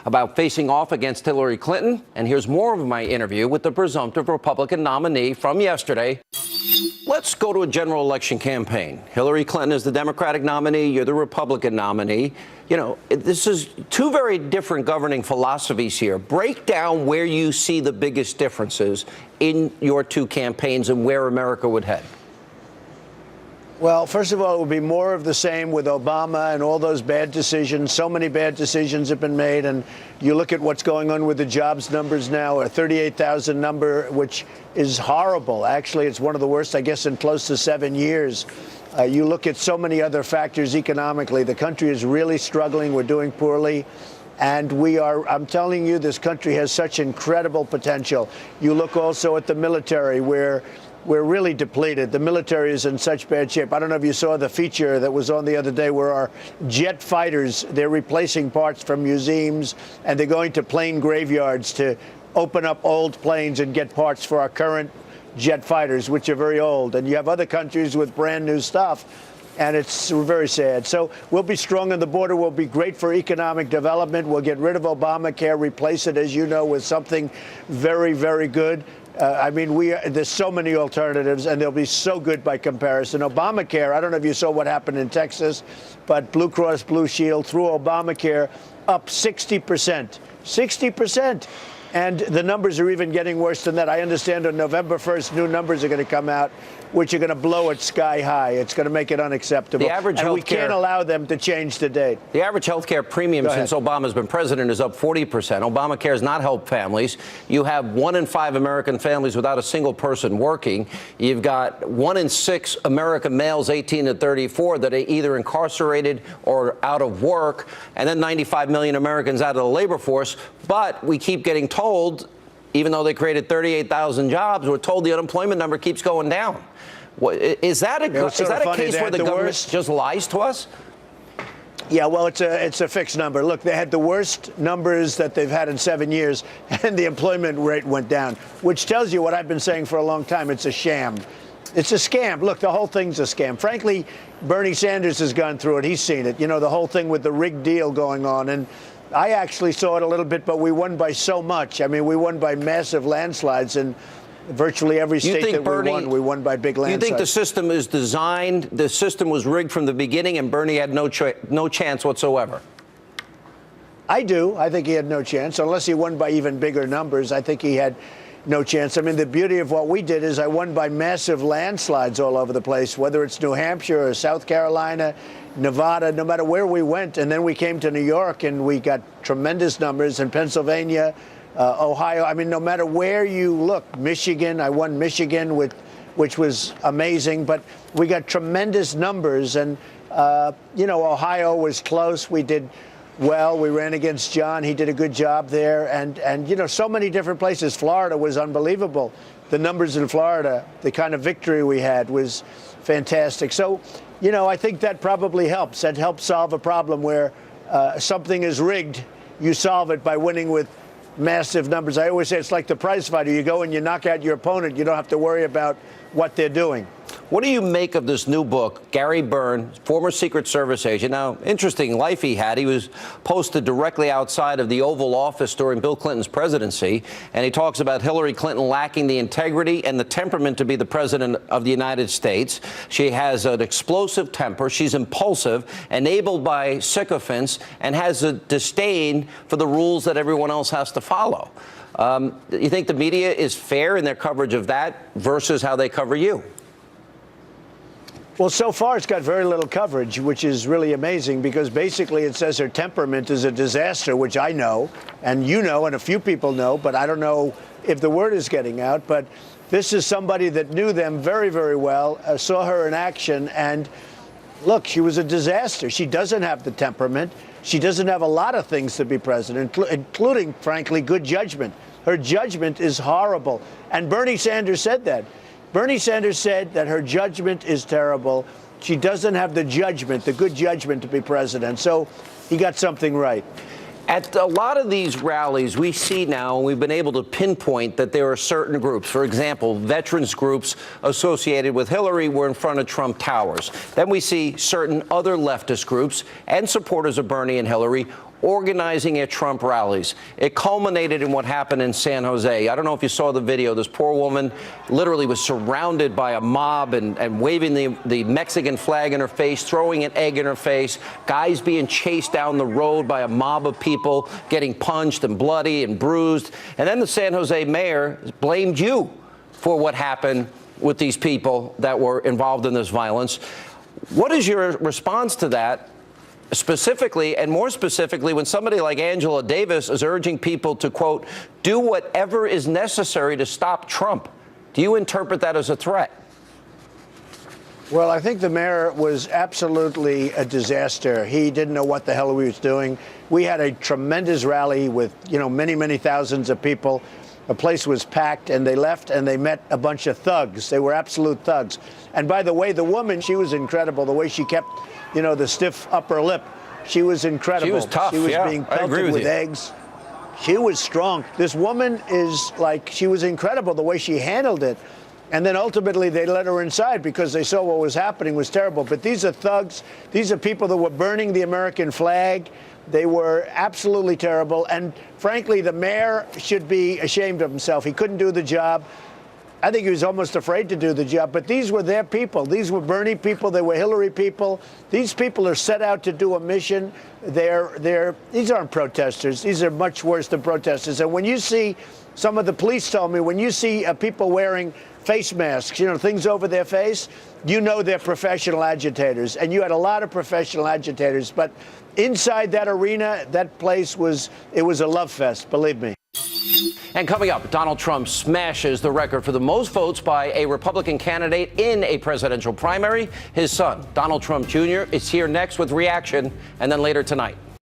about facing off against Hillary Clinton. And here's more of my interview with the presumptive Republican nominee from yesterday. Let's go to a general election campaign. Hillary Clinton is the Democratic nominee. You're the Republican nominee. You know, this is two very different governing philosophies here. Break down where you see the biggest differences in your two campaigns and where America would head. Well, first of all, it would be more of the same with Obama and all those bad decisions. So many bad decisions have been made. And you look at what's going on with the jobs numbers now, a 38,000 number, which is horrible. Actually, it's one of the worst, I guess, in close to 7 years. You look at so many other factors economically. The country is really struggling. We're doing poorly. And I'm telling you, this country has such incredible potential. You look also at the military, where we're really depleted. The military is in such bad shape. I don't know if you saw the feature that was on the other day where our jet fighters, they're replacing parts from museums, and they're going to plane graveyards to open up old planes and get parts for our current jet fighters, which are very old. And you have other countries with brand new stuff, and it's very sad. So we'll be strong on the border. We'll be great for economic development. We'll get rid of Obamacare, replace it, as you know, with something very, very good. I mean, there's so many alternatives, and they'll be so good by comparison. Obamacare, I don't know if you saw what happened in Texas, but Blue Cross Blue Shield through Obamacare up 60%. 60%. And the numbers are even getting worse than that. I understand on November 1st, new numbers are going to come out, which are going to blow it sky high. It's going to make it unacceptable. The average and we can't allow them to change the date. The average health care premium since Obama's been president is up 40%. Obamacare has not helped families. You have 1 in 5 American families without a single person working. You've got 1 in 6 American males 18 to 34 that are either incarcerated or out of work, and then 95 million Americans out of the labor force. But we keep getting told, even though they created 38,000 jobs, we're told the unemployment number keeps going down. Is that a case where the government just lies to us? Yeah, well, it's a fixed number. Look, they had the worst numbers that they've had in 7 years, and the employment rate went down, which tells you what I've been saying for a long time. It's a sham. It's a scam. Look, the whole thing's a scam. Frankly, Bernie Sanders has gone through it. He's seen it. You know, the whole thing with the rigged deal going on. And I actually saw it a little bit, but we won by so much. I mean, we won by massive landslides in virtually every state that we won by big landslides. You think the system is designed, the system was rigged from the beginning, and Bernie had no chance whatsoever? I do. I think he had no chance. Unless he won by even bigger numbers, I think he had no chance. I mean, the beauty of what we did is I won by massive landslides all over the place, whether it's New Hampshire or South Carolina, Nevada, no matter where we went. And then we came to New York and we got tremendous numbers in Pennsylvania, Ohio. I mean, no matter where you look, Michigan, I won Michigan, which was amazing. But we got tremendous numbers. And, you know, Ohio was close. We did well. We ran against John. He did a good job there. And you know, so many different places. Florida was unbelievable. The numbers in Florida, the kind of victory we had was fantastic. So, you know, I think that probably helps. That helps solve a problem where something is rigged. You solve it by winning with massive numbers. I always say it's like the prize fighter. You go and you knock out your opponent. You don't have to worry about what they're doing. What do you make of this new book, Gary Byrne, former Secret Service agent? Now, interesting life he had. He was posted directly outside of the Oval Office during Bill Clinton's presidency, and he talks about Hillary Clinton lacking the integrity and the temperament to be the president of the United States. She has an explosive temper. She's impulsive, enabled by sycophants, and has a disdain for the rules that everyone else has to follow. You think the media is fair in their coverage of that versus how they cover you? Well, so far it's got very little coverage, which is really amazing because basically it says her temperament is a disaster, which I know, and you know, and a few people know, but I don't know if the word is getting out. But this is somebody that knew them very, very well, saw her in action, and look, she was a disaster. She doesn't have the temperament. She doesn't have a lot of things to be president, including, frankly, good judgment. Her judgment is horrible. And Bernie Sanders said that. Bernie Sanders said that her judgment is terrible. She doesn't have the judgment, the good judgment to be president. So he got something right. At a lot of these rallies, we see now, and we've been able to pinpoint that there are certain groups. For example, veterans groups associated with Hillary were in front of Trump Towers. Then we see certain other leftist groups and supporters of Bernie and Hillary organizing at Trump rallies. It culminated in what happened in San Jose. I don't know if you saw the video. This poor woman literally was surrounded by a mob and waving the Mexican flag in her face, throwing an egg in her face, guys being chased down the road by a mob of people, getting punched and bloody and bruised. And then the San Jose mayor blamed you for what happened with these people that were involved in this violence. What is your response to that? Specifically, and more specifically, when somebody like Angela Davis is urging people to, quote, do whatever is necessary to stop Trump. Do you interpret that as a threat? Well, I think the mayor was absolutely a disaster. He didn't know what the hell he was doing. We had a tremendous rally with, many, many thousands of people. The place was packed, and they left, and they met a bunch of thugs. They were absolute thugs. And by the way, the woman, she was incredible. The way she kept, the stiff upper lip. She was incredible. She was tough. She was yeah, being pelted with eggs. She was strong. This woman is she was incredible the way she handled it. And then ultimately they let her inside because they saw what was happening was terrible. But these are thugs. These are people that were burning the American flag. They were absolutely terrible. And frankly, the mayor should be ashamed of himself. He couldn't do the job. I think he was almost afraid to do the job. But these were their people. These were Bernie people. They were Hillary people. These people are set out to do a mission. These aren't protesters. These are much worse than protesters. And when you see, some of the police told me, when you see people wearing face masks, things over their face, they're professional agitators. And you had a lot of professional agitators. But inside that arena, that place it was a love fest, believe me. And coming up, Donald Trump smashes the record for the most votes by a Republican candidate in a presidential primary. His son, Donald Trump Jr., is here next with reaction, and then later tonight.